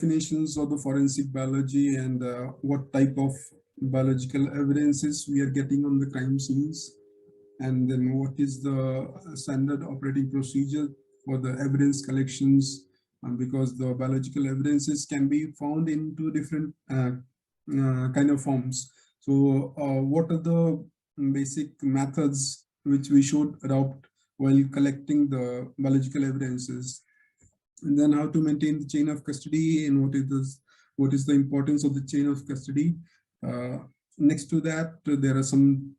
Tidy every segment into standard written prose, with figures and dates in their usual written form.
definitions of the forensic biology and what type of biological evidences we are getting on the crime scenes, and then what is the standard operating procedure for the evidence collections, because the biological evidences can be found in two different kind of forms. So what are the basic methods which we should adopt while collecting the biological evidences, and then how to maintain the chain of custody, and what is the importance of the chain of custody. uh, Next to that, there are some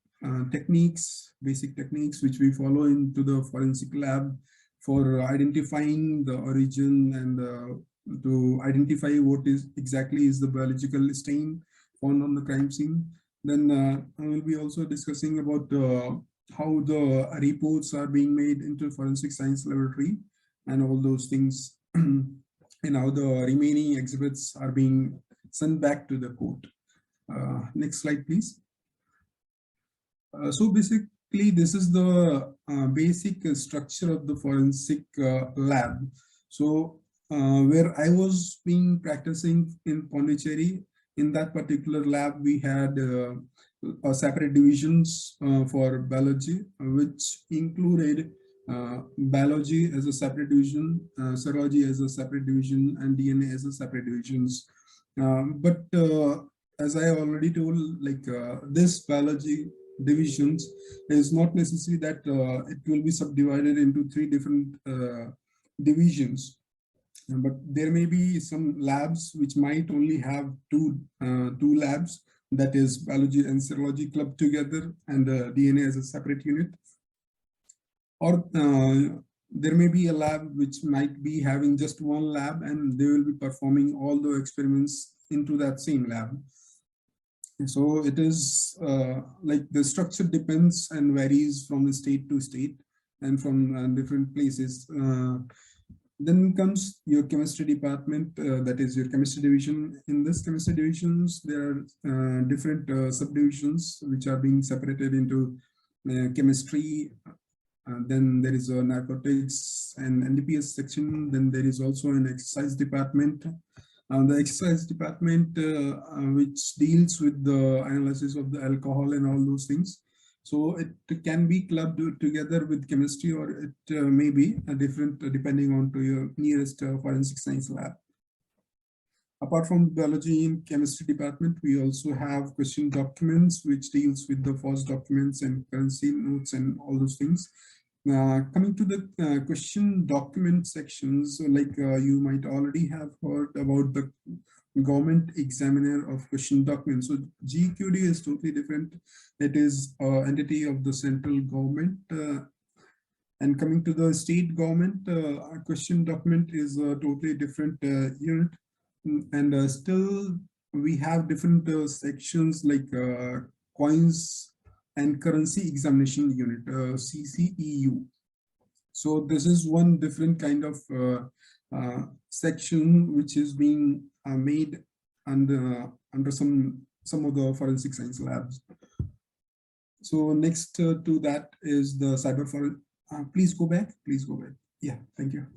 techniques, basic techniques which we follow into the forensic lab for identifying the origin, and to identify what is exactly is the biological stain found on the crime scene. Then I will be also discussing about how the reports are being made into forensic science laboratory and all those things, and how the remaining exhibits are being sent back to the court. Next slide, please. So basically, this is the basic structure of the forensic lab. So where I was being practicing in Pondicherry, in that particular lab, we had separate divisions for biology, which included biology as a separate division, serology as a separate division, and DNA as a separate divisions. But as I already told, like this biology divisions is not necessary that it will be subdivided into three different divisions. But there may be some labs which might only have two labs, that is biology and serology clubbed together, and DNA as a separate unit. Or there may be a lab which might be having just one lab, and they will be performing all the experiments into that same lab. So it is like the structure depends and varies from the state to state and from different places. Then comes your chemistry department, that is your chemistry division. In this chemistry divisions, there are different subdivisions which are being separated into chemistry. Then there is a narcotics and NDPS section. Then there is also an exercise department. The exercise department, which deals with the analysis of the alcohol and all those things. So it can be clubbed together with chemistry, or it may be different depending on to your nearest forensic science lab. Apart from biology and chemistry department, we also have question documents, which deals with the false documents and currency notes and all those things. Coming to the question document sections, so like you might already have heard about the government examiner of question documents. So GQD is totally different. It is an entity of the central government. And coming to the state government, a question document is a totally different unit. And still we have different sections like coins and currency examination unit, CCEU. So this is one different kind of section which is being made under some of the forensic science labs. So next to that is the cyber forensic. Please go back. Please go back. Yeah, thank you.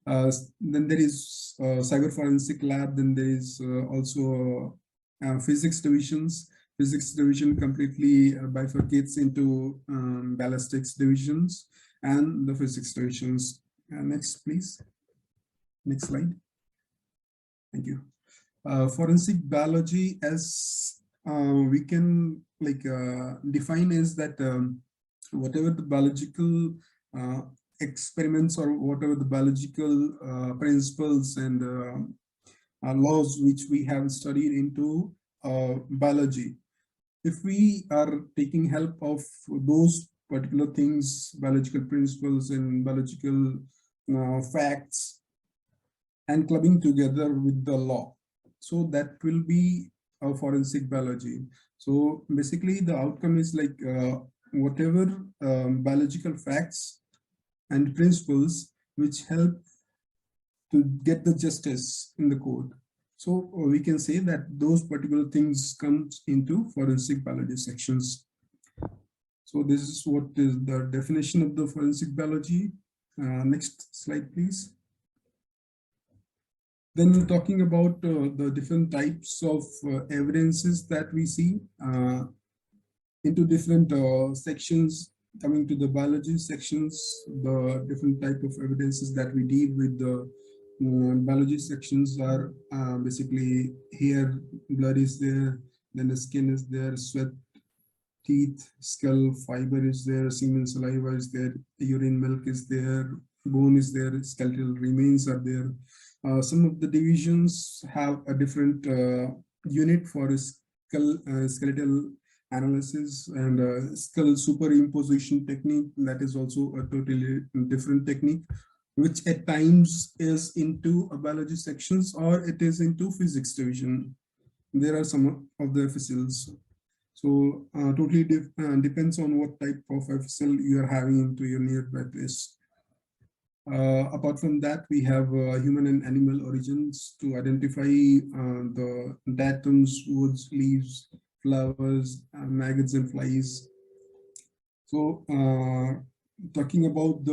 Then there is cyber forensic lab. Then there is also physics divisions. Physics division completely bifurcates into ballistics divisions and the physics divisions. Next, please. Next slide. Thank you. Forensic biology, as we can like define, is that whatever the biological experiments or whatever the biological principles and laws which we have studied into biology, if we are taking help of those particular things, biological principles and biological facts, and clubbing together with the law, so that will be a forensic biology. So basically the outcome is like whatever biological facts and principles which help to get the justice in the court. So we can say that those particular things comes into forensic biology sections. So this is what is the definition of the forensic biology. Next slide, please. Then talking about the different types of evidences that we see into different sections, coming to the biology sections, the different type of evidences that we deal with the biology sections are basically hair, blood is there, then the skin is there, sweat, teeth, skull, fiber is there, semen, saliva is there, urine, milk is there, bone is there, skeletal remains are there. Some of the divisions have a different unit for skeletal analysis, and skull superimposition technique, that is also a totally different technique, which at times is into a biology sections or it is into physics division. There are some of the FSLs. So totally depends on what type of FSL you are having into your nearby place. Apart from that, we have human and animal origins to identify the datums, woods, leaves, flowers, maggots and flies. So talking about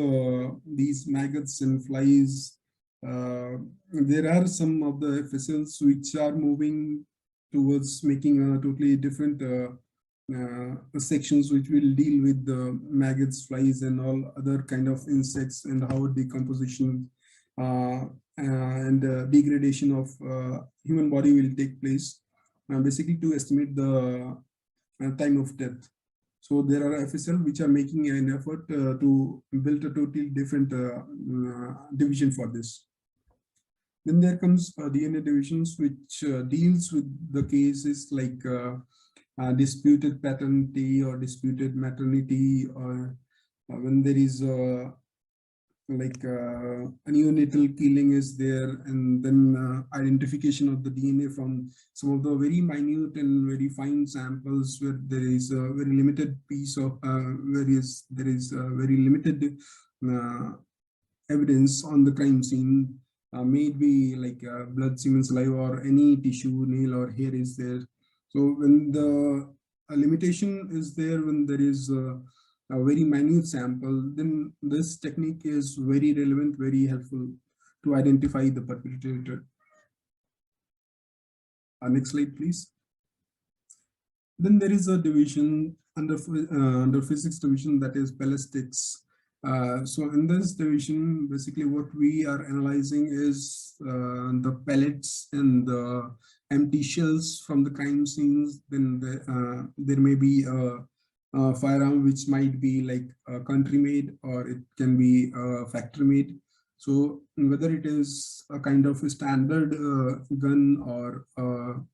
these maggots and flies, there are some of the FSLs which are moving towards making a totally different sections which will deal with the maggots, flies, and all other kind of insects, and how decomposition and degradation of human body will take place, basically to estimate the time of death. So there are FSL which are making an effort to build a totally different division for this. Then there comes DNA divisions, which deals with the cases like disputed paternity or disputed maternity, or when there is like a neonatal killing is there, and then identification of the DNA from some of the very minute and very fine samples where there is a very limited piece of there is very limited uh, evidence on the crime scene, may it be like blood, semen, saliva, or any tissue, nail or hair is there. So when the limitation is there, when there is a very minute sample, then this technique is very relevant, very helpful to identify the perpetrator. Next slide, please. Then there is a division under physics division, that is ballistics. So in this division, basically what we are analyzing is the pellets and the empty shells from the crime scenes. Then there may be a firearm which might be like country made, or it can be factory made. So whether it is a kind of a standard gun, or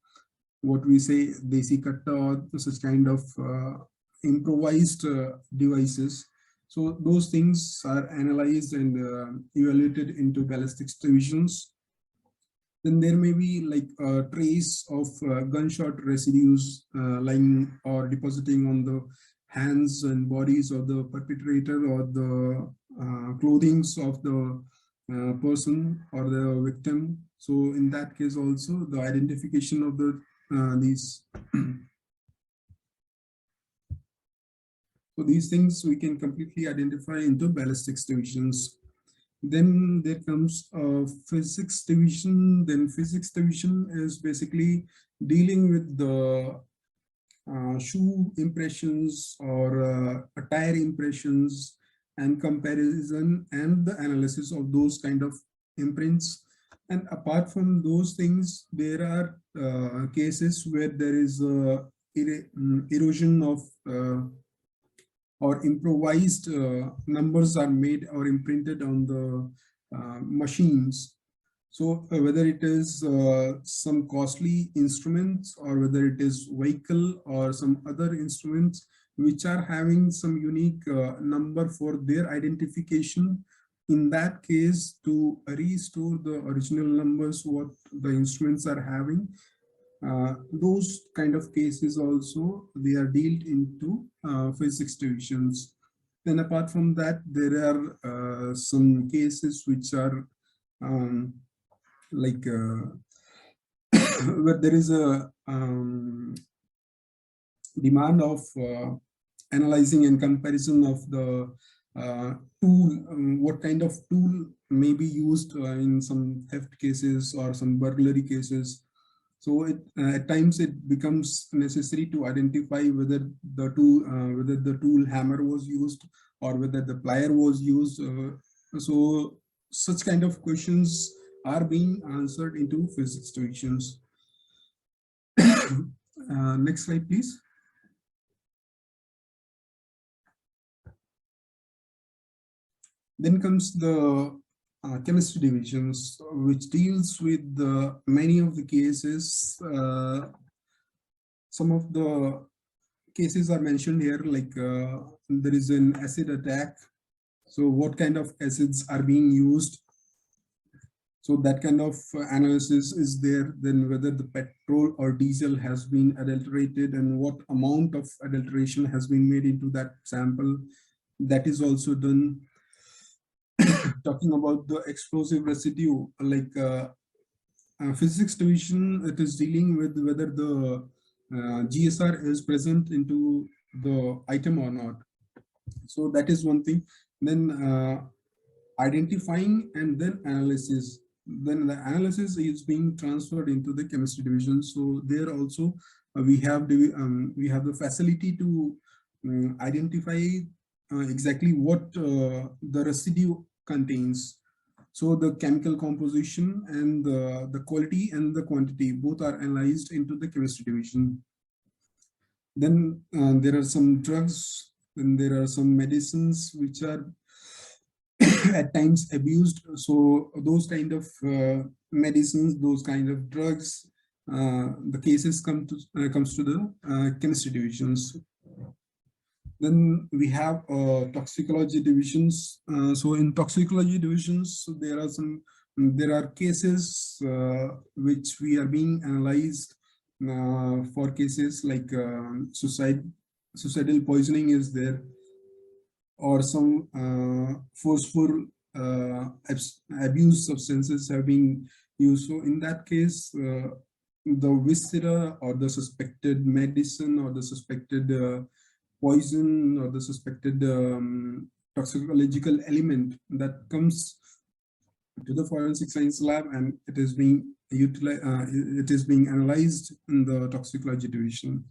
what we say desi katta, or such kind of improvised devices. So those things are analyzed and evaluated into ballistics divisions. Then there may be like a trace of gunshot residues lying or depositing on the hands and bodies of the perpetrator, or the clothings of the person or the victim. So in that case also, the identification of the these so these things we can completely identify into ballistics divisions. Then there comes physics division. Then physics division is basically dealing with the shoe impressions or attire impressions, and comparison and the analysis of those kind of imprints. And apart from those things, there are cases where there is erosion of or improvised numbers are made or imprinted on the machines. So whether it is some costly instruments, or whether it is vehicle or some other instruments which are having some unique number for their identification, in that case, to restore the original numbers what the instruments are having, those kind of cases also they are dealt into physics divisions. Then apart from that, there are some cases which are like where there is a demand of analyzing and comparison of the tool, what kind of tool may be used in some theft cases or some burglary cases. So at times it becomes necessary to identify whether the tool hammer was used or whether the plier was used. So such kind of questions are being answered into physics divisions. Next slide, please. Then comes the chemistry divisions, which deals with many of the cases. Some of the cases are mentioned here, like there is an acid attack. So what kind of acids are being used? So that kind of analysis is there. Then whether the petrol or diesel has been adulterated and what amount of adulteration has been made into that sample, that is also done. Talking about the explosive residue, like physics division, it is dealing with whether the GSR is present into the item or not. So that is one thing. Then identifying and then analysis. Then the analysis is being transferred into the chemistry division. So there also we have the facility to identify exactly what the residue contains. So the chemical composition and the quality and the quantity both are analyzed into the chemistry division. Then there are some drugs and there are some medicines which are at times abused. So those kind of medicines, those kind of drugs, the cases comes to the chemistry divisions. Then we have toxicology divisions. So in toxicology divisions, there are cases which we are being analyzed for cases like suicidal poisoning is there, or some forceful abuse substances have been used. So in that case, the viscera or the suspected medicine or the suspected poison or the suspected toxicological element that comes to the forensic science lab, and it is being utilized, it is being analyzed in the toxicology division.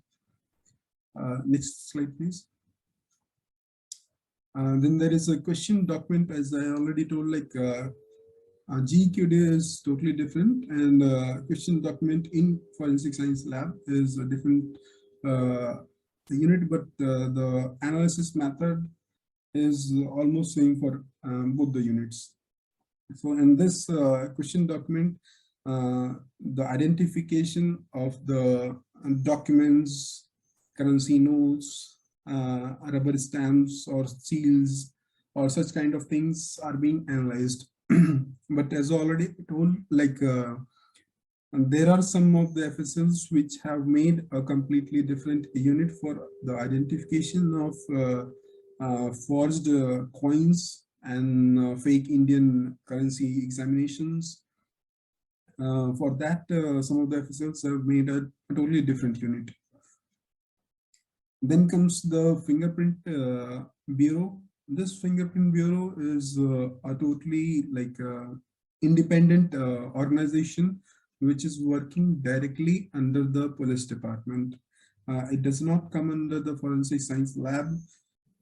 Next slide, please. Then there is a question document, as I already told, like GQD is totally different, and question document in forensic science lab is a different unit, but the analysis method is almost same for both the units. So in this question document, the identification of the documents, currency notes, rubber stamps or seals or such kind of things are being analyzed. But as already told, like there are some of the FSLs which have made a completely different unit for the identification of forged coins and fake Indian currency examinations. For that, some of the FSLs have made a totally different unit. Then comes the fingerprint bureau. This fingerprint bureau is a totally like independent organization which is working directly under the police department. It does not come under the forensic science lab,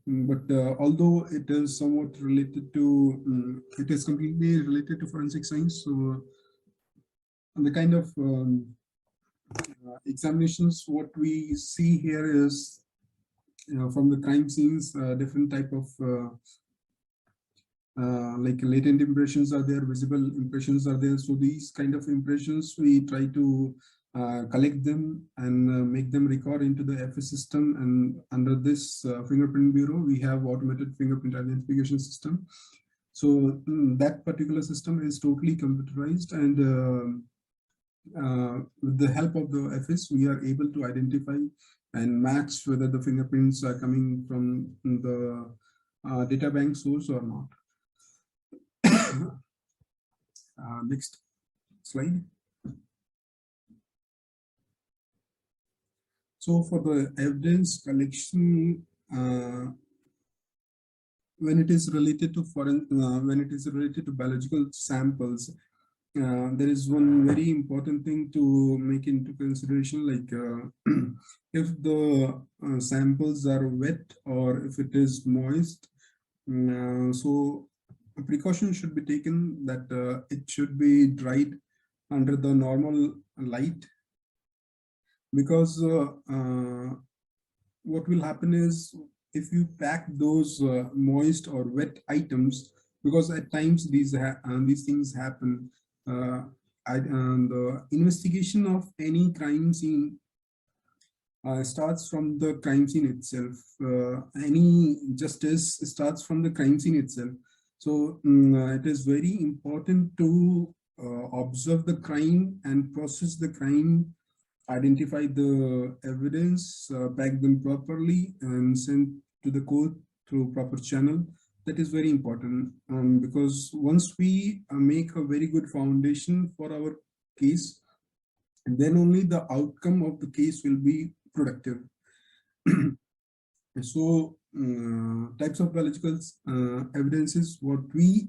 but although it is somewhat related to, it is completely related to forensic science. So the kind of examinations, what we see here is from the crime scenes, different type of like latent impressions are there, visible impressions are there. So these kind of impressions, we try to collect them and make them record into the FS system. And under this fingerprint bureau, we have automated fingerprint identification system. So that particular system is totally computerized, and with the help of the FS, we are able to identify and match whether the fingerprints are coming from the data bank source or not. Next slide. So for the evidence collection, when it is related to when it is related to biological samples, there is one very important thing to make into consideration, like if the samples are wet or if it is moist. So a precaution should be taken that it should be dried under the normal light, because what will happen is, if you pack those moist or wet items, because at times these things happen. uh, the investigation of any crime scene starts from the crime scene itself. Any justice starts from the crime scene itself. So it is very important to observe the crime and process the crime, identify the evidence, pack them properly, and send to the court through proper channel. That is very important, because once we make a very good foundation for our case, then only the outcome of the case will be productive. So, types of biological evidences, what we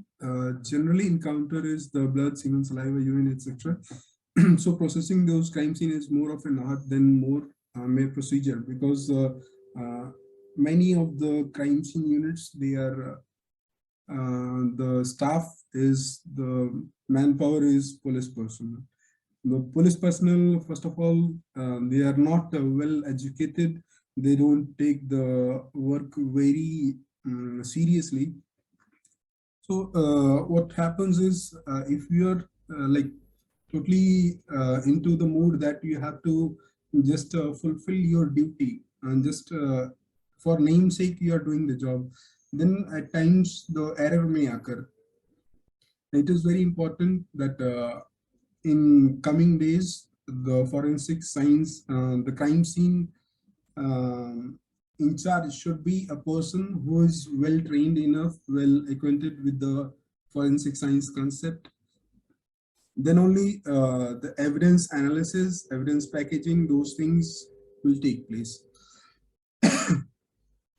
generally encounter is the blood, semen, saliva, urine, etc. So processing those crime scene is more of an art than more mere procedure, because uh, many of the crime scene units, they are the staff is the manpower is police personnel. The police personnel, first of all, they are not well educated. They don't take the work very seriously. So what happens is, if you are like totally into the mood that you have to just fulfill your duty, and just for namesake you are doing the job, then at times the error may occur. It is very important that in coming days, the forensic science, the crime scene in charge should be a person who is well trained enough, well acquainted with the forensic science concept. Then only the evidence analysis, evidence packaging, those things will take place.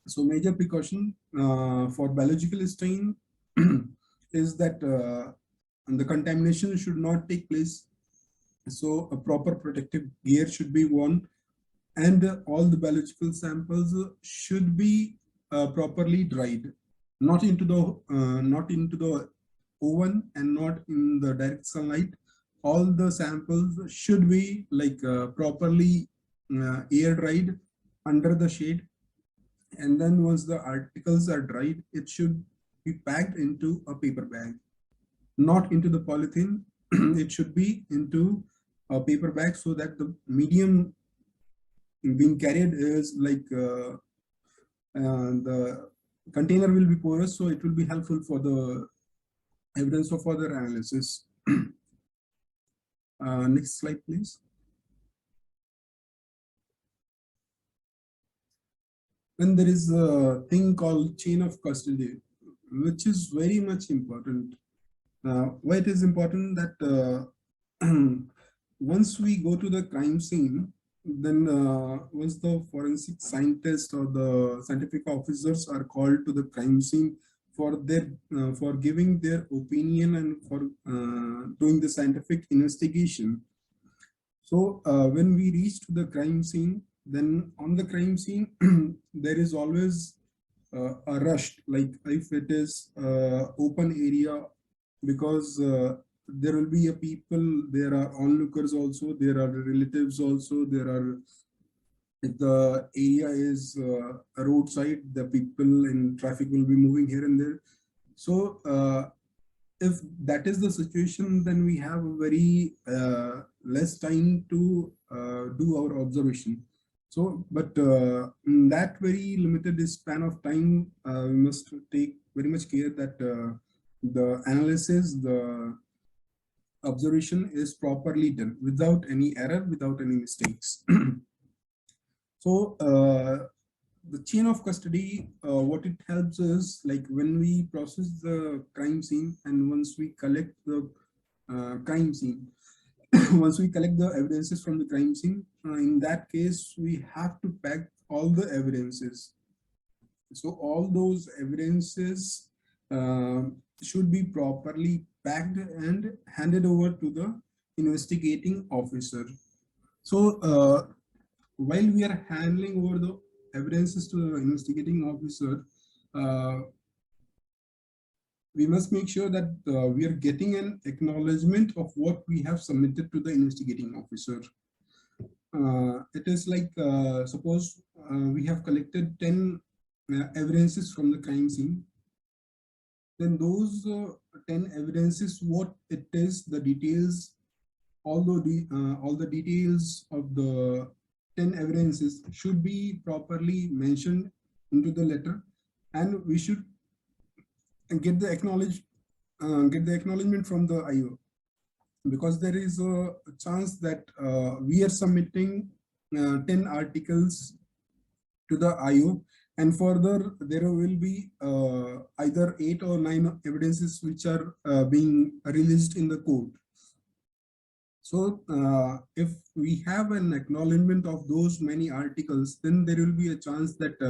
So major precaution for biological stain is that the contamination should not take place. So a proper protective gear should be worn, and all the biological samples should be properly dried, not into the oven and not in the direct sunlight. All the samples should be like properly air dried under the shade, and then once the articles are dried, it should be packed into a paper bag, not into the polythene. It should be into a paper bag, so that the medium being carried is like the container will be porous, so it will be helpful for the evidence of further analysis. Next slide, please. Then there is a thing called chain of custody, which is very much important. Why it is important? That once we go to the crime scene, then once the forensic scientist or the scientific officers are called to the crime scene for their for giving their opinion and for doing the scientific investigation. So when we reach to the crime scene, then on the crime scene, there is always a rush, like if it is open area, because there will be a people, there are onlookers also, there are relatives also, there are, if the area is a roadside, the people in traffic will be moving here and there. So if that is the situation, then we have a very less time to do our observation. So, but in that very limited span of time, we must take very much care that the analysis, the observation is properly done without any error, without any mistakes. So, the chain of custody, what it helps is, like when we process the crime scene and once we collect the crime scene, once we collect the evidences from the crime scene, in that case, we have to pack all the evidences. So all those evidences uh, should be properly packed and handed over to the investigating officer. So while we are handling over the evidences to the investigating officer, uh, we must make sure that we are getting an acknowledgement of what we have submitted to the investigating officer. It is like, suppose we have collected 10 evidences from the crime scene, then those 10 evidences, what it is, the details, all the details of the 10 evidences should be properly mentioned into the letter, and we should get the acknowledgement from the IO, because there is a chance that we are submitting 10 articles to the IO, and further there will be either 8 or 9 evidences which are being released in the court. So if we have an acknowledgement of those many articles, then there will be a chance that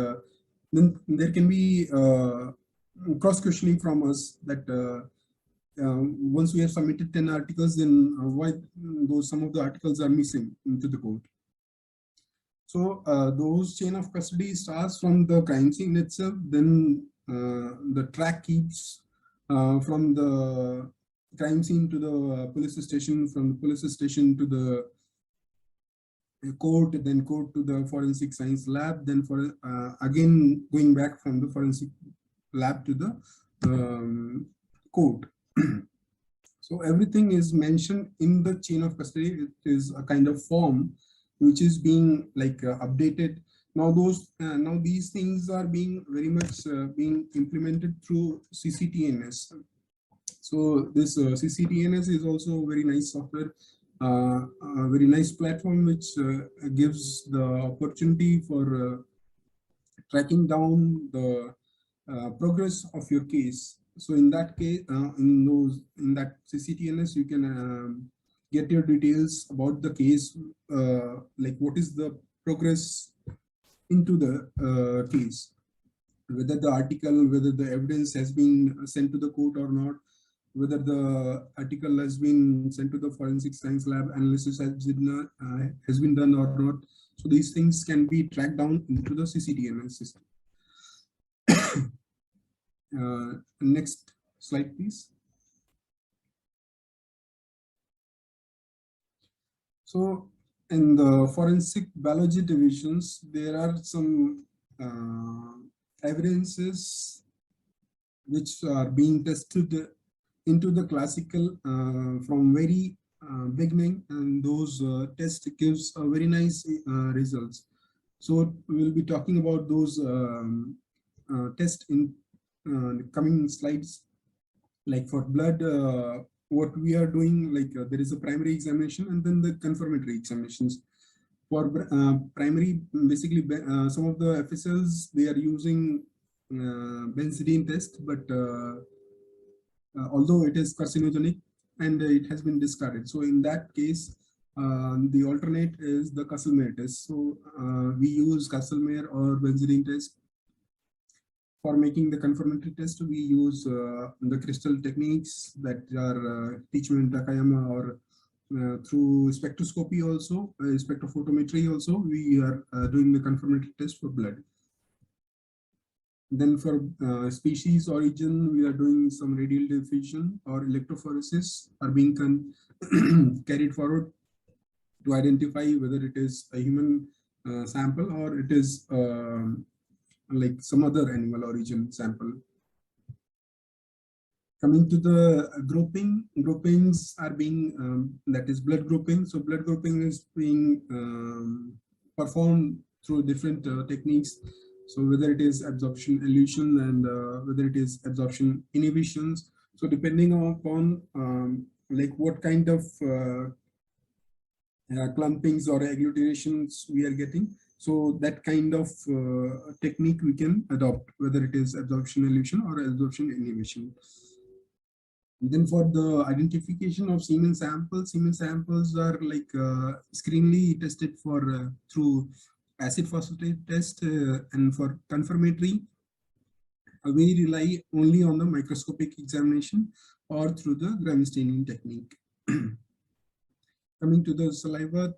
then there can be cross questioning from us that once we have submitted 10 articles, then why those some of the articles are missing into the court. So those chain of custody starts from the crime scene itself, then the track keeps from the crime scene to the police station, from the police station to the court, then court to the forensic science lab, then for again going back from the forensic lab to the court. So everything is mentioned in the chain of custody. It is a kind of form which is being like updated. Now now these things are being very much being implemented through CCTNS. So this CCTNS is also a very nice software, a very nice platform which gives the opportunity for tracking down the progress of your case. So in that case, in that CCTNS, you can get your details about the case, like what is the progress into the case, whether the article, whether the evidence has been sent to the court or not, whether the article has been sent to the forensic science lab, analysis has been done or not. So these things can be tracked down into the CCTNS system. Next slide, please. So in the forensic biology divisions, there are some evidences which are being tested into the classical from very beginning, and those tests gives a very nice results. So we'll be talking about those tests in coming slides. Like for blood, what we are doing, like there is a primary examination and then the confirmatory examinations. For primary, basically some of the FSLs, they are using benzidine test, but although it is carcinogenic and it has been discarded. So in that case, the alternate is the Kasselmeyer test. So we use Kasselmeyer or benzidine test. For making the confirmatory test, we use the crystal techniques that are Teachman Takayama, or through spectroscopy also, spectrophotometry also, we are doing the confirmatory test for blood. Then for species origin, we are doing some radial diffusion or electrophoresis are being carried forward to identify whether it is a human sample or it is like some other animal origin sample. Coming to the groupings are being, that is blood grouping. So blood grouping is being performed through different techniques. So whether it is absorption elution and whether it is absorption inhibitions. So depending upon like what kind of clumpings or agglutinations we are getting, so that kind of technique we can adopt, whether it is absorption elution or absorption inhibition. And then for the identification of semen samples are like screenly tested for through acid phosphatase test, and for confirmatory, we rely only on the microscopic examination or through the gram staining technique. Coming to the saliva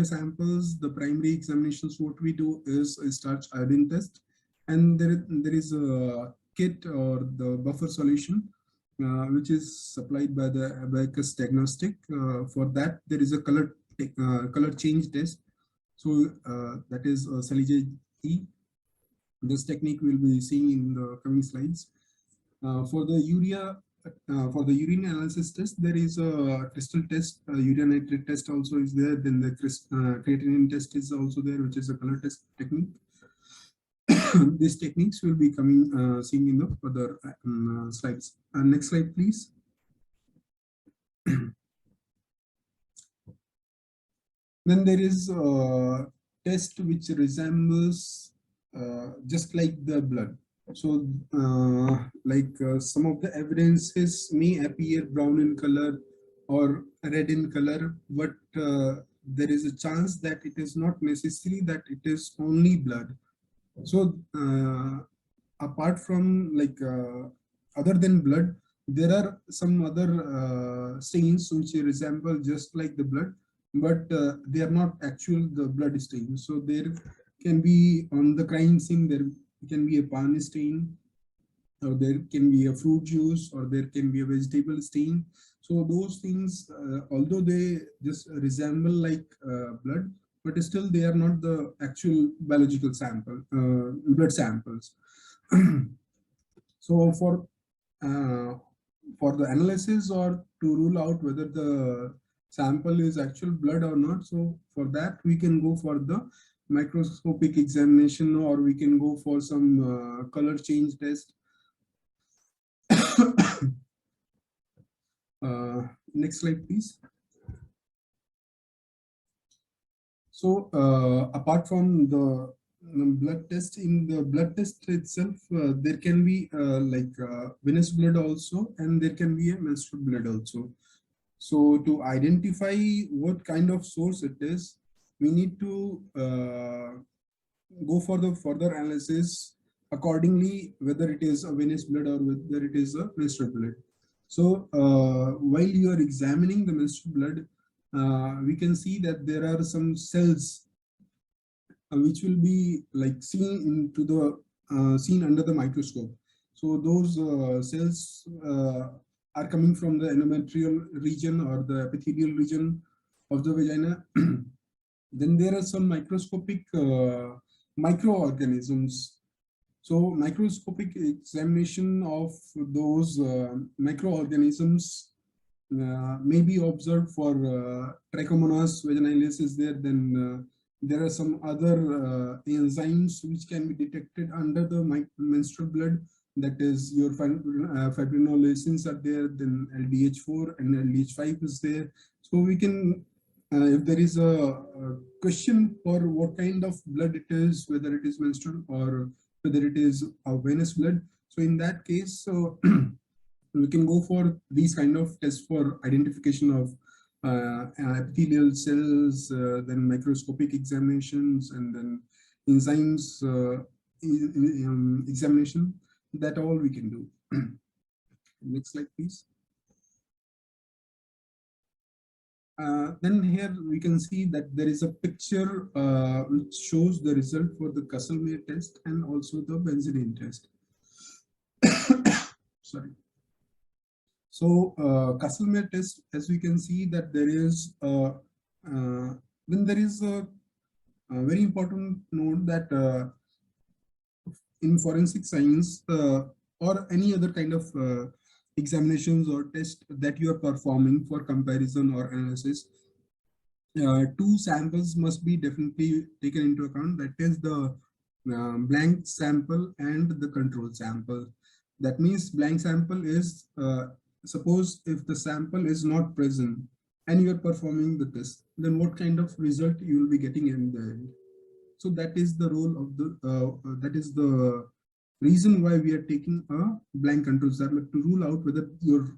samples, the primary examinations, what we do is a starch iodine test, and there is a kit or the buffer solution which is supplied by the Abacus Diagnostic. For that, there is a color change test. So that is Salige E. This technique we'll be seeing in the coming slides. For the for the urine analysis test, there is a crystal test, urea nitrate test also is there. Then the creatinine test is also there, which is a color test technique. These techniques will be coming seeing in the further slides. Next slide, please. Then there is a test which resembles just like the blood. So some of the evidences may appear brown in color or red in color, but there is a chance that it is not necessary that it is only blood. So apart from other than blood, there are some other stains which resemble just like the blood, but they are not actual the blood stains. So there can be on the crime scene, there can be a pan stain, or there can be a fruit juice, or there can be a vegetable stain. So those things, although they just resemble like blood, but still they are not the actual biological sample, blood samples. So for the analysis or to rule out whether the sample is actual blood or not, so for that we can go for the microscopic examination, or we can go for some color change test. Next slide, please. So apart from the blood test, in the blood test itself, there can be venous blood also, and there can be a menstrual blood also. So to identify what kind of source it is, we need to go for the further analysis accordingly, whether it is a venous blood or whether it is a menstrual blood. So while you are examining the menstrual blood, we can see that there are some cells which will be like seen under the microscope. So those cells are coming from the endometrial region or the epithelial region of the vagina. Then there are some microscopic microorganisms. So microscopic examination of those microorganisms may be observed for Trichomonas vaginalis is there. Then there are some other enzymes which can be detected under the menstrual blood. That is your fibrinolysins are there, then LDH4 and LDH5 is there. So we can, if there is a question for what kind of blood it is, whether it is menstrual or whether it is a venous blood, so in that case, so we can go for these kind of tests for identification of epithelial cells, then microscopic examinations, and then enzymes examination. That all we can do. Next slide, please. Then here we can see that there is a picture which shows the result for the Kastle-Meyer test and also the benzidine test. Sorry. So Kastle-Meyer test, as we can see that there is then there is a very important note that in forensic science or any other kind of examinations or tests that you are performing for comparison or analysis, two samples must be definitely taken into account. That is the blank sample and the control sample. That means blank sample is, suppose if the sample is not present and you are performing the test, then what kind of result you will be getting in the end. So that is the role of the, that is the reason why we are taking a blank control sample, to rule out whether your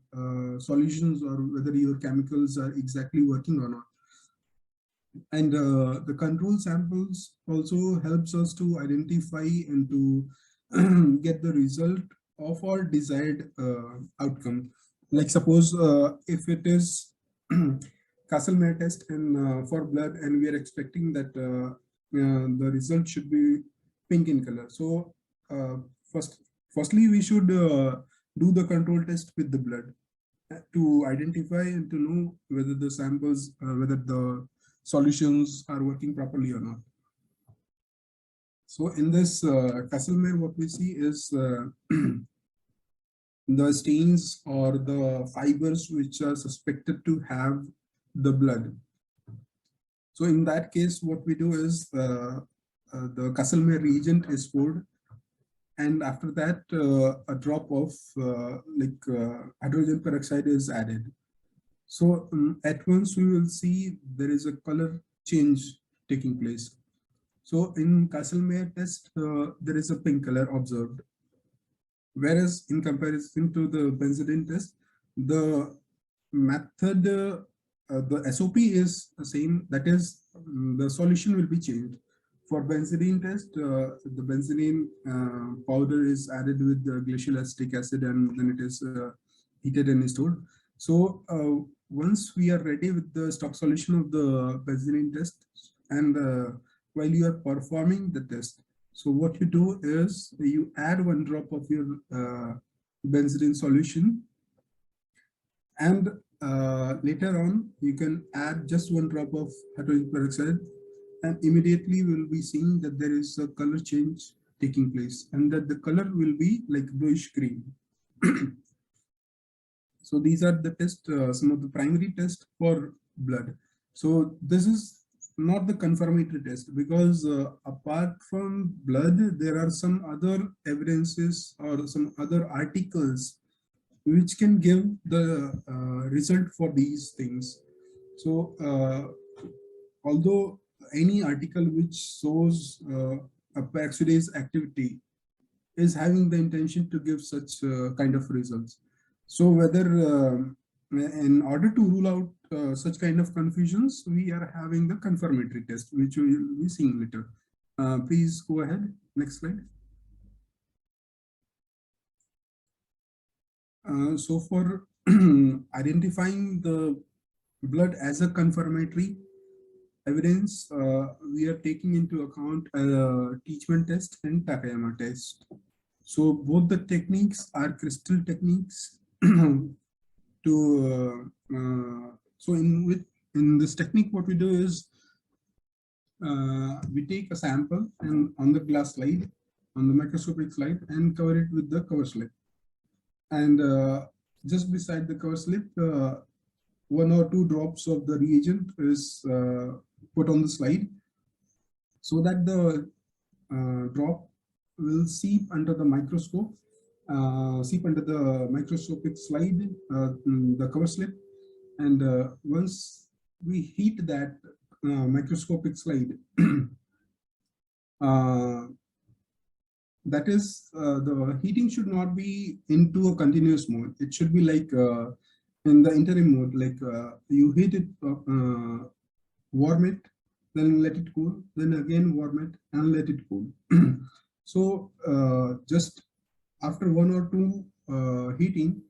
solutions or whether your chemicals are exactly working or not. And the control samples also helps us to identify and to get the result of our desired outcome. Like suppose if it is Kastle test and for blood, and we are expecting that the result should be pink in color. So uh, first, firstly, we should do the control test with the blood to identify and to know whether the samples, whether the solutions are working properly or not. So in this Kastle, what we see is the stains or the fibers which are suspected to have the blood. So in that case, what we do is the Kastle reagent is poured, and after that, a drop of hydrogen peroxide is added. So at once we will see there is a color change taking place. So in Kastle test, there is a pink color observed. Whereas in comparison to the benzidine test, the method, the SOP is the same. That is, the solution will be changed. For benzidine test, the benzidine powder is added with the glacial acetic acid, and then it is heated and stored. So once we are ready with the stock solution of the benzidine test, and while you are performing the test, so what you do is you add one drop of your benzidine solution, and later on you can add just one drop of hydrogen peroxide, and immediately we'll be seeing that there is a color change taking place, and that the color will be like bluish green. So these are the tests, some of the primary tests for blood. So this is not the confirmatory test, because apart from blood, there are some other evidences or some other articles which can give the result for these things. So although any article which shows a peroxidase activity is having the intention to give such kind of results. So whether in order to rule out such kind of confusions, we are having the confirmatory test, which we will be seeing later. Please go ahead. Next slide. So for identifying the blood as a confirmatory evidence, we are taking into account Teachman test and Takayama test. So both the techniques are crystal techniques. So in this technique, what we do is we take a sample and on the glass slide, on the microscopic slide, and cover it with the cover slip. And just beside the cover slip, one or two drops of the reagent is put on the slide, so that the drop will seep under the microscope, seep under the microscopic slide, the cover slip, and once we heat that microscopic slide, that is, the heating should not be into a continuous mode. It should be like in the interim mode, like you heat it, warm it, then let it cool, then again warm it and let it cool. So just after one or two heating,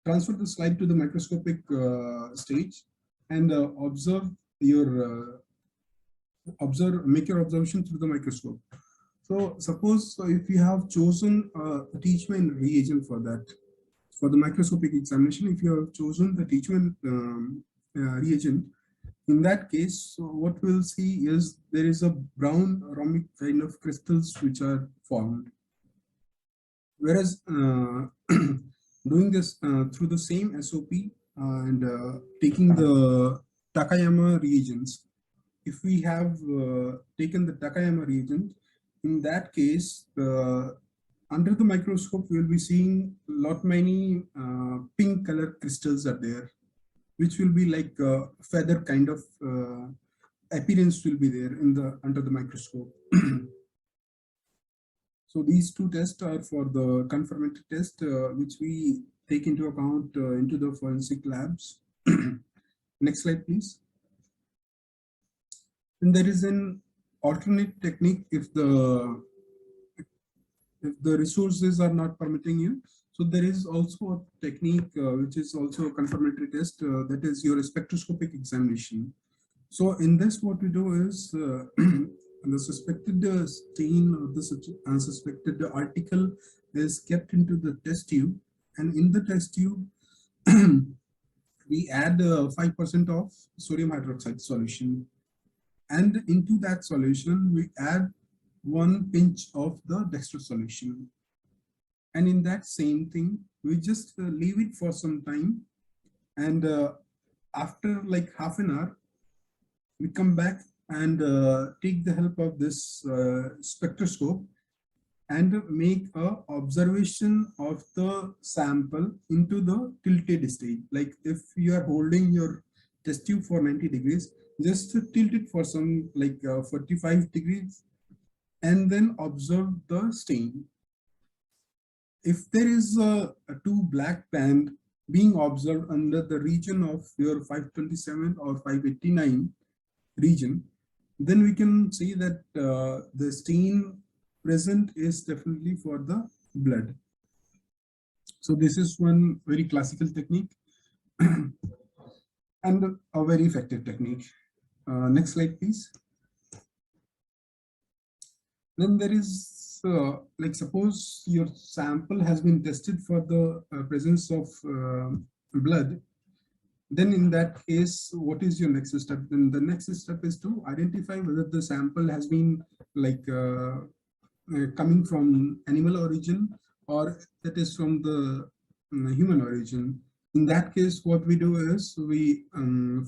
transfer the slide to the microscopic stage, and make your observation through the microscope. So suppose if you have chosen a Teachman reagent for that, for the microscopic examination, if you have chosen the Teachman reagent, in that case, so what we'll see is there is a brown rhomic kind of crystals which are formed. Whereas doing this through the same SOP and taking the Takayama reagents, if we have taken the Takayama reagent, in that case, under the microscope, we will be seeing many pink color crystals are there, which will be like a feather kind of appearance will be there in the under the microscope. So these two tests are for the confirmatory test, which we take into account into the forensic labs. Next slide, please. And there is an alternate technique if the if the resources are not permitting you. So there is also a technique which is also a confirmatory test, that is your spectroscopic examination. So in this, what we do is the suspected stain or the suspected article is kept into the test tube, and in the test tube we add 5% of sodium hydroxide solution, and into that solution we add 1 pinch of the dextrose solution, and in that same thing we just leave it for some time, and after like half an hour we come back and take the help of this spectroscope and make a observation of the sample into the tilted state. Like if you are holding your test tube for 90 degrees, just tilt it for some like 45 degrees and then observe the stain. If there is a two black band being observed under the region of your 527 or 589 region, then we can see that the stain present is definitely for the blood. So this is one very classical technique and a very effective technique. Next slide, please. Then there is like suppose your sample has been tested for the presence of blood. Then in that case, what is your next step? Then the next step is to identify whether the sample has been like coming from animal origin or that is from the human origin. In that case, what we do is we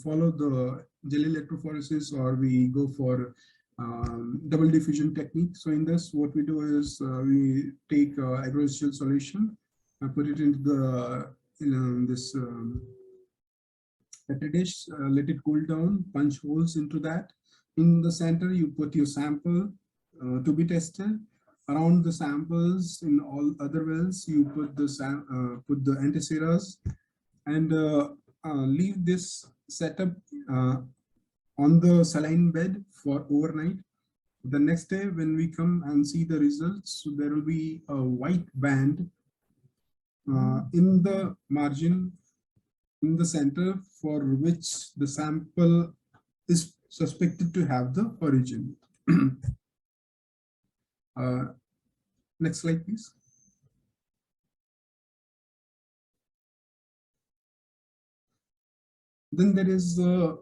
follow the gel electrophoresis, or we go for double diffusion technique. So in this, what we do is we take agrosol solution, put it into the this petri dish, let it cool down, punch holes into that. In the center, you put your sample to be tested. Around the samples in all other wells, you put the antiserums and leave this setup on the saline bed for overnight. The next day, when we come and see the results, so there will be a white band in the margin in the center for which the sample is suspected to have the origin. Next slide, please. Then there is a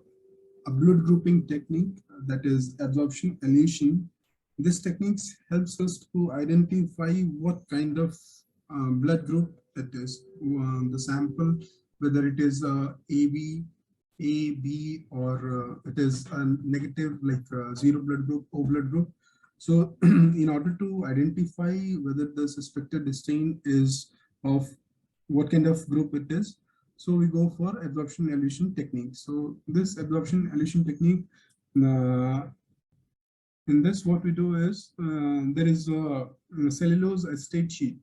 blood grouping technique, that is absorption elution. This technique helps us to identify what kind of blood group it is, the sample, whether it is AB, A, B, or it is a negative like zero blood group, O blood group. So in order to identify whether the suspected stain is of what kind of group it is, so we go for absorption elution technique. So this absorption elution technique, in this what we do is there is a cellulose acetate sheet.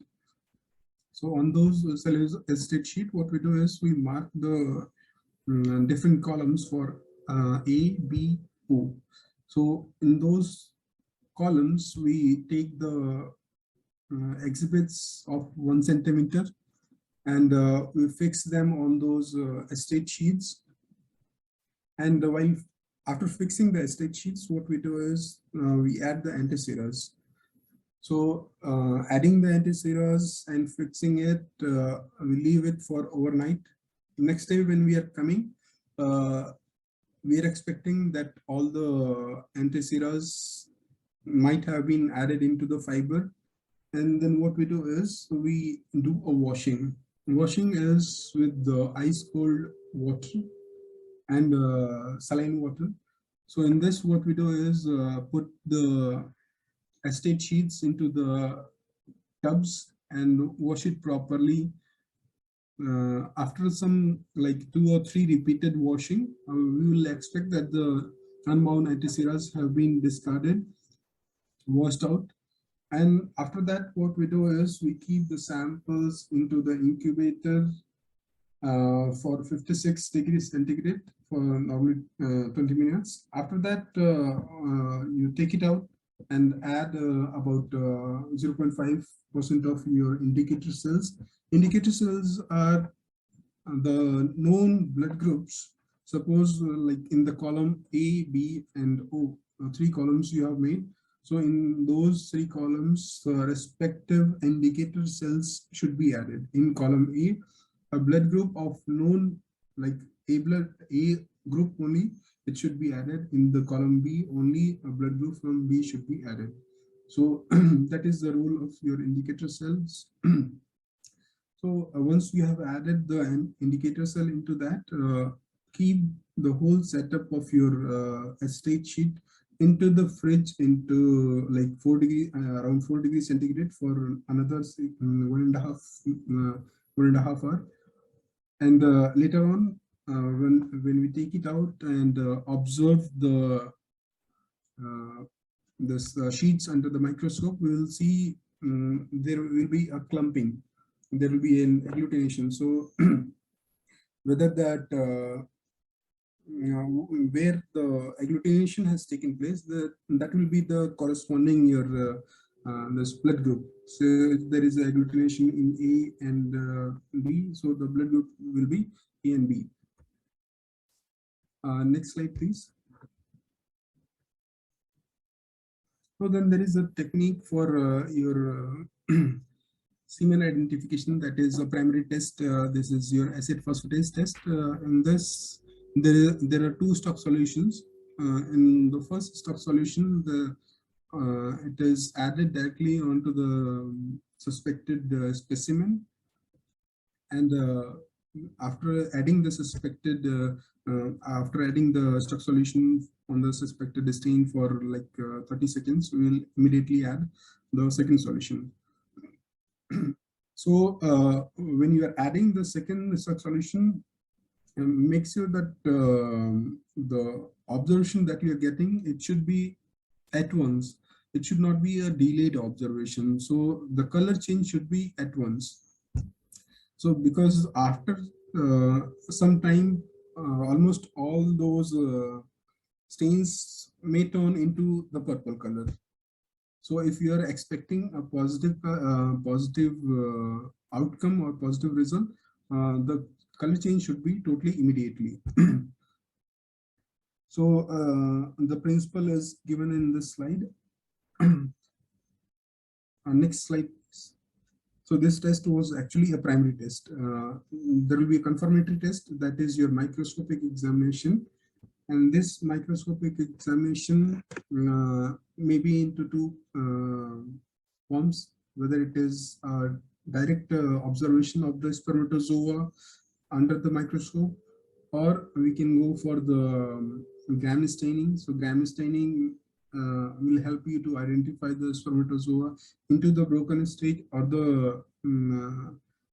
So on those cellulose acetate sheet, what we do is we mark the different columns for A, B, O. So in those columns, we take the exhibits of 1 centimeter and we fix them on those acetate sheets. And while after fixing the acetate sheets, what we do is we add the antiserums. So adding the antiserums and fixing it, we leave it for overnight. Next day when we are coming, we are expecting that all the antiserums might have been added into the fiber. And then what we do is we do a washing. Washing is with the ice cold water and saline water. So in this, what we do is put the acetate sheets into the tubs and wash it properly. After some like 2 or 3 repeated washing, we will expect that the unbound antiserums have been discarded, washed out. And after that, what we do is we keep the samples into the incubator for 56 degrees centigrade for normally 20 minutes. After that, you take it out and add about 0.5% of your indicator cells. Indicator cells are the known blood groups. Suppose like in the column A, B, and O, three columns you have made. So in those three columns, respective indicator cells should be added. In column a blood group of known like A group only, it should be added. In the column B, only a blood group from B should be added. So that is the role of your indicator cells. So once you have added the indicator cell into that, keep the whole setup of your state sheet into the fridge into like 4 degree, around 4 degrees centigrade for another 1.5 hour. And later on, when we take it out and observe uh, this sheets under the microscope, we will see there will be a clumping, there will be an agglutination. So whether that where the agglutination has taken place, that will be the corresponding your this blood group. So if there is agglutination in A and B, so the blood group will be A and B. Next slide, please. So then there is a technique for your semen identification, that is a primary test. This is your acid phosphatase test. In this, there are two stock solutions. In the first stock solution, it is added directly onto the suspected specimen, and after adding the suspected, after adding the stock solution on the suspected stain for like 30 seconds, we will immediately add the second solution. So when you are adding the second stock solution, make sure that the observation that you are getting, it should be at once. It should not be a delayed observation. So the color change should be at once. So because after some time, almost all those stains may turn into the purple color. So if you are expecting a positive outcome or positive result, the color change should be totally immediately. So the principle is given in this slide. Next slide, please. So this test was actually a primary test. There will be a confirmatory test, that is your microscopic examination. And this microscopic examination may be into two forms, whether it is a direct observation of the spermatozoa under the microscope, or we can go for the gram staining. So gram staining will help you to identify the spermatozoa into the broken state or the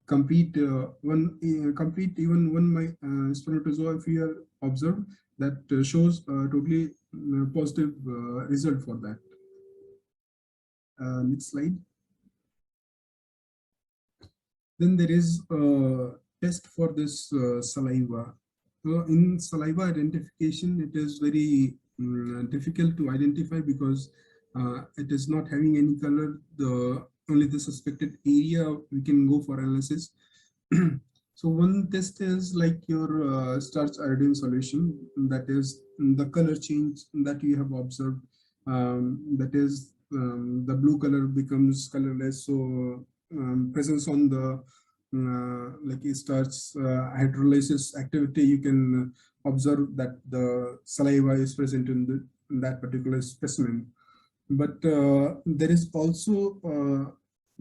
complete complete even one spermatozoa if you are observed, that shows totally positive result for that. Next slide. Then there is a test for this saliva. So in saliva identification, it is very difficult to identify because it is not having any color. Only the suspected area we can go for analysis. So one test is like your starch iodine solution, that is the color change that you have observed. That is the blue color becomes colorless. So presence on the like starch hydrolysis activity, you can observe that the saliva is present in that particular specimen. But there is also a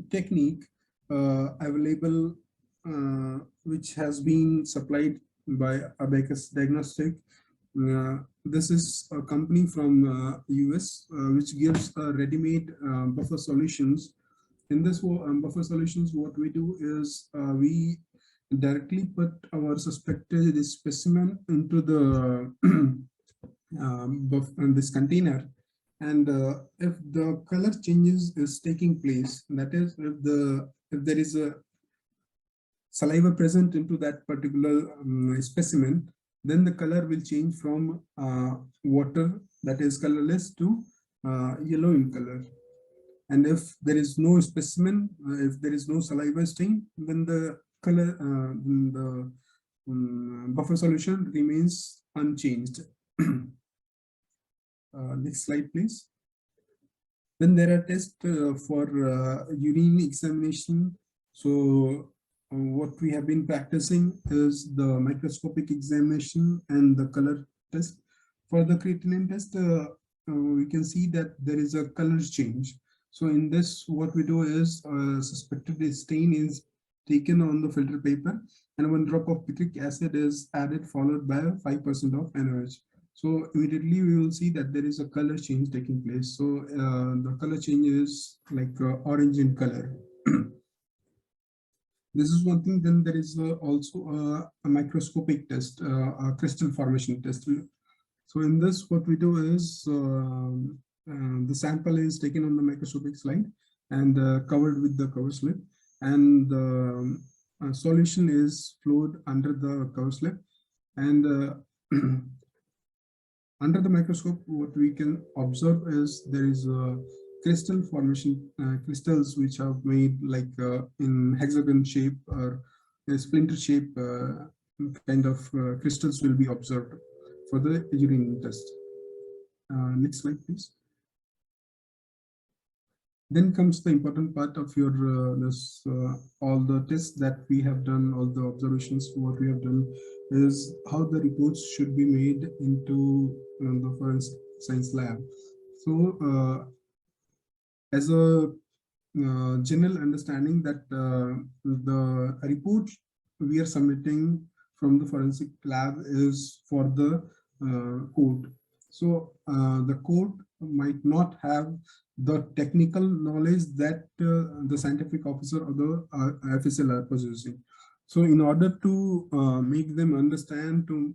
technique available which has been supplied by Abacus Diagnostic. This is a company from US which gives ready-made buffer solutions. In this buffer solutions, what we do is we directly put our suspected specimen into the this container, and if the color changes is taking place, that is if there is a saliva present into that particular specimen, then the color will change from water, that is colorless, to yellow in color. And if there is no specimen, if there is no saliva stain, then the color, the buffer solution remains unchanged. Next slide, please. Then there are tests for urine examination. So what we have been practicing is the microscopic examination and the color test. For the creatinine test, we can see that there is a color change. So in this, what we do is suspected stain is taken on the filter paper, and 1 drop of picric acid is added, followed by 5% of NaOH. So immediately we will see that there is a color change taking place. So the color change is like orange in color. This is one thing. Then there is also a microscopic test, a crystal formation test. So in this, what we do is the sample is taken on the microscopic slide and covered with the cover slip, and the solution is flowed under the cover slip, and under the microscope, what we can observe is there is a crystal formation, crystals which are made like in hexagon shape or a splinter shape, kind of crystals will be observed for the urine test. Next slide, please. Then comes the important part of your all the tests that we have done, all the observations. What we have done is how the reports should be made into the forensic science lab. So as a general understanding that the report we are submitting from the forensic lab is for the court. So the court might not have the technical knowledge that the scientific officer or the FSL are possessing. So in order to make them understand, to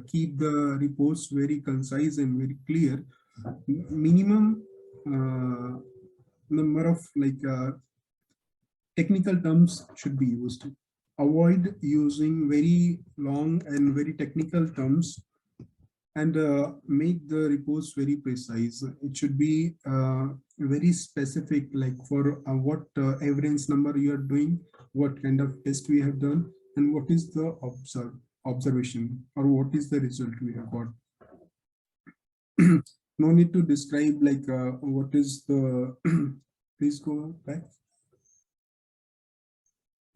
keep the reports very concise and very clear, minimum number of technical terms should be used. Avoid using very long and very technical terms, and make the reports very precise. It should be very specific, like for what evidence number you are doing, what kind of test we have done, and what is the observation, or what is the result we have got. No need to describe like what is the please go back.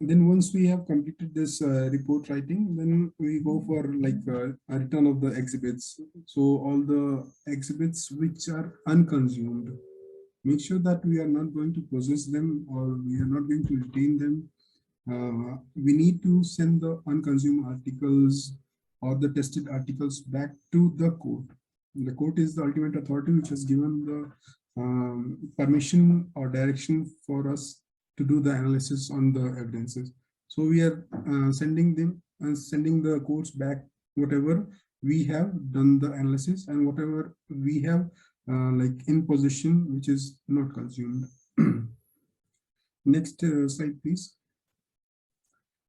Then once we have completed this report writing, then we go for like a return of the exhibits. So all the exhibits which are unconsumed, make sure that we are not going to possess them, or we are not going to retain them. We need to send the unconsumed articles or the tested articles back to the court. The court is the ultimate authority which has given the permission or direction for us to do the analysis on the evidences. So we are sending the courts back whatever we have done the analysis, and whatever we have like in possession which is not consumed. Next slide, please.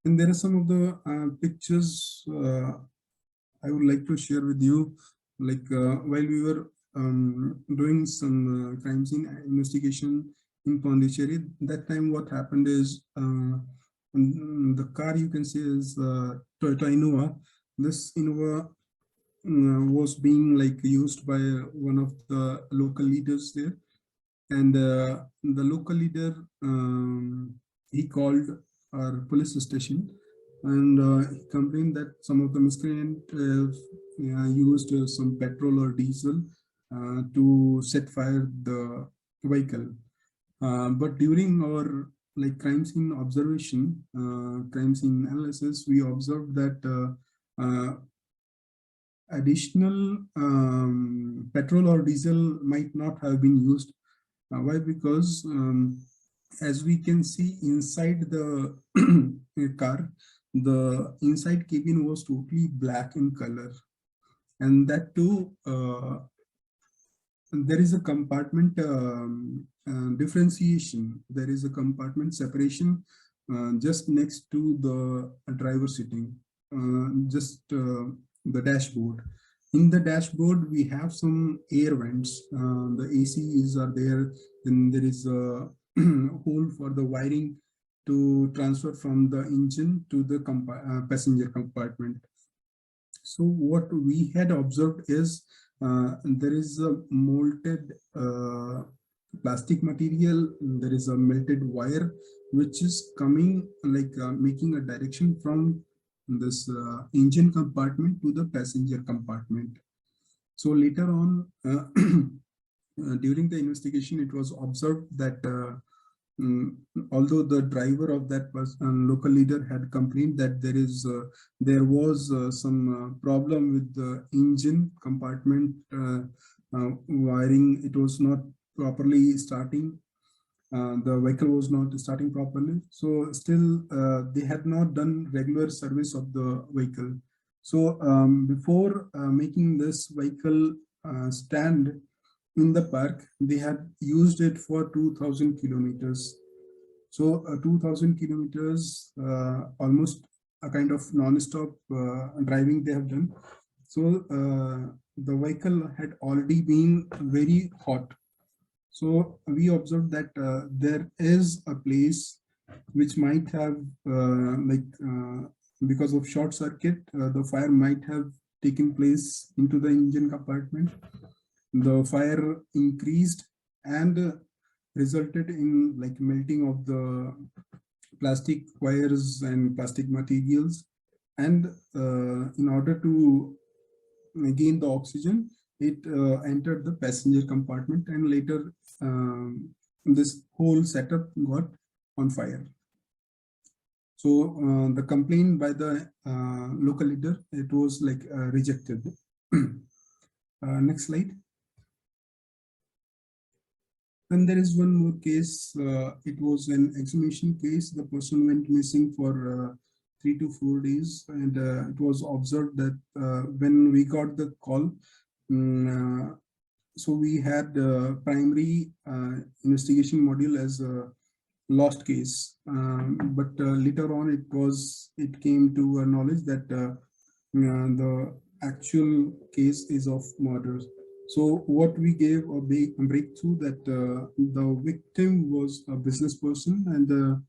And there are some of the pictures I would like to share with you. Like while we were doing some crime scene investigation in Pondicherry, that time what happened is the car you can see is Toyota Innova. This Innova was being like used by one of the local leaders there, and the local leader he called our police station, and he complained that some of the miscreant used some petrol or diesel to set fire the vehicle. But during our like crime scene observation, crime scene analysis, we observed that additional petrol or diesel might not have been used. Why? Because as we can see inside the car, the inside cabin was totally black in color, and that too there is a compartment differentiation. There is a compartment separation just next to the driver sitting, just the dashboard. In the dashboard, we have some air vents. The ACs are there. Then there is a hole for the wiring to transfer from the engine to the passenger compartment. So what we had observed is there is a molted plastic material. There is a melted wire which is coming, like making a direction from this engine compartment to the passenger compartment. So later on, during the investigation, it was observed that mm, although the driver of that local leader had complained that there was some problem with the engine compartment wiring, it was not properly starting. The vehicle was not starting properly. So still, they had not done regular service of the vehicle. So before making this vehicle stand in the park, they had used it for 2000 kilometers. So 2000 kilometers, almost a kind of non-stop driving they have done. So the vehicle had already been very hot. So we observed that there is a place which might have because of short circuit, the fire might have taken place into the engine compartment. The fire increased and resulted in like melting of the plastic wires and plastic materials. And in order to gain the oxygen, it entered the passenger compartment, and later this whole setup got on fire. So the complaint by the local leader, it was like rejected. Next slide. And there is one more case. It was an exhumation case. The person went missing for 3 to 4 days, and it was observed that when we got the call, so we had primary investigation module as a lost case, but later on it came to our knowledge that the actual case is of murder. So what we gave a big breakthrough that the victim was a business person, and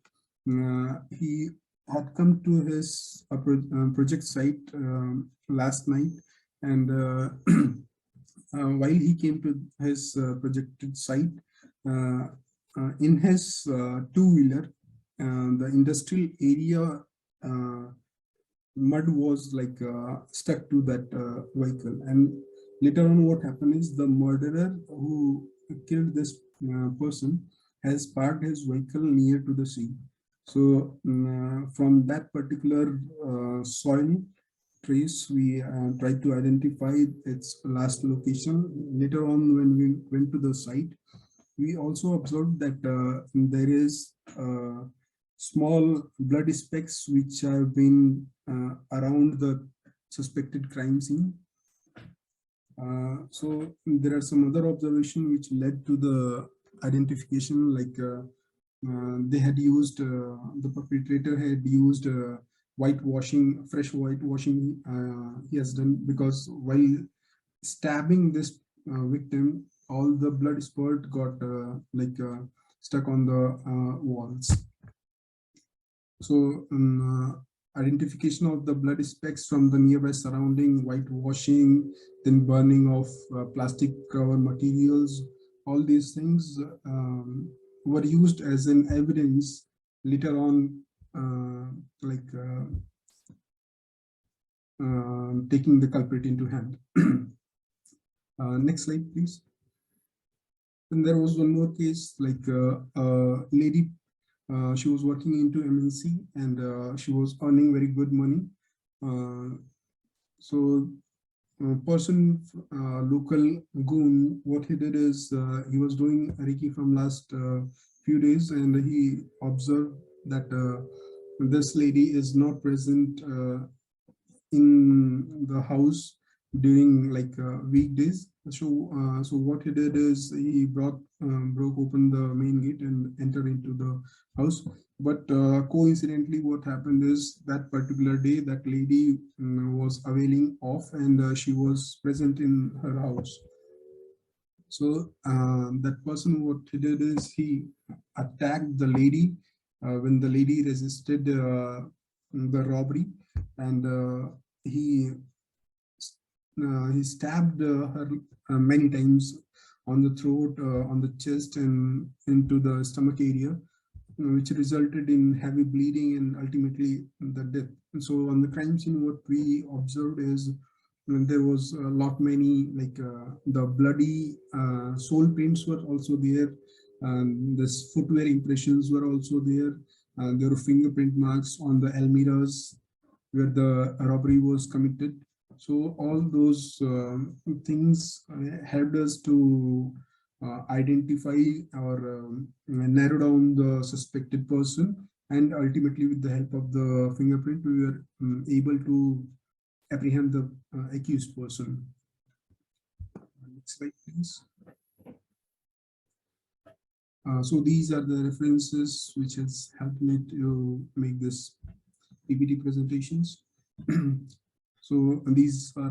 he had come to his project site last night, and while he came to his projected site, in his two-wheeler, the industrial area mud was like stuck to that vehicle. And later on, what happened is the murderer who killed this person has parked his vehicle near to the sea. So from that particular soil trace, we tried to identify its last location. Later on, when we went to the site, we also observed that there is small blood specks which have been around the suspected crime scene. So there are some other observations which led to the identification, like they had used, the perpetrator had used whitewashing, fresh whitewashing he has done, because while stabbing this victim, all the blood spurt got stuck on the walls. So identification of the blood specks from the nearby surrounding, whitewashing, then burning of plastic cover materials, all these things were used as an evidence later on, taking the culprit into hand. Next slide, please. And there was one more case, like a lady, she was working into MNC, and she was earning very good money. So person, local goon, what he did is he was doing Reiki from last few days, and he observed that this lady is not present in the house during like weekdays. So what he did is he broke open the main gate and entered into the house. But coincidentally, what happened is that particular day, that lady was availing off, and she was present in her house. So that person, what he did is he attacked the lady when the lady resisted the robbery, and he stabbed her many times on the throat, on the chest, and into the stomach area, which resulted in heavy bleeding and ultimately the death. And so on the crime scene, what we observed is there was a lot many like the bloody sole prints were also there. This footwear impressions were also there. There were fingerprint marks on the almirahs where the robbery was committed. So all those things helped us to identify or narrow down the suspected person, and ultimately with the help of the fingerprint we were able to apprehend the accused person. Next slide, please. So these are the references which has helped me to make this PPT presentations. So these are